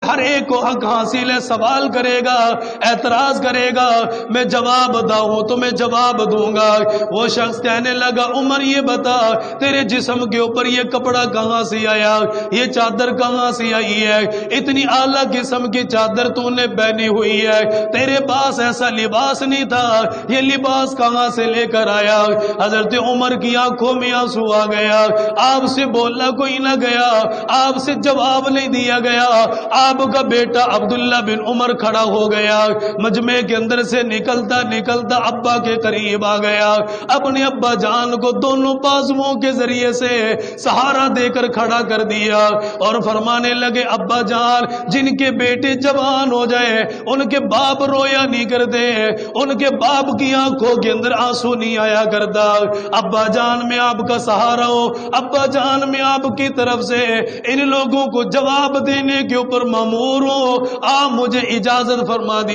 ہر ایک کو حق حاصل ہے، سوال کرے گا، اعتراض کرے گا، میں جواب داؤں تو میں جواب دوں گا۔ وہ شخص کہنے لگا عمر یہ بتا تیرے جسم کے اوپر یہ کپڑا کہاں سے آیا، یہ چادر کہاں سے آئی ہے، اتنی اعلیٰ قسم کی چادر تو نے پہنی ہوئی ہے، تیرے پاس ایسا لباس نہیں تھا، یہ لباس کہاں سے لے کر آیا؟ حضرت عمر کی آنکھوں میں آنسو آ گیا، آپ سے بولا کوئی نہ گیا، آپ سے جواب نہیں دیا گیا، آپ کا بیٹا عبداللہ بن عمر کھڑا ہو گیا، مجمع کے اندر سے نکلتا نکلتا ابا کے قریب آ گیا، اپنے ابا جان کو دونوں بازوؤں کے ذریعے سے سہارا دے کر کھڑا کر دیا اور فرمانے لگے ابا جان، جن کے بیٹے جوان ہو جائے ان کے باپ رویا نہیں کرتے، ان کے باپ کی آنکھوں کے اندر آنسو نہیں آیا کرتا، ابا جان میں آپ کا سہارا ہوں، ابا جان میں آپ کی طرف سے ان لوگوں کو جواب دینے کے اوپر مامور ہوں، آپ مجھے اجازت فرما دی۔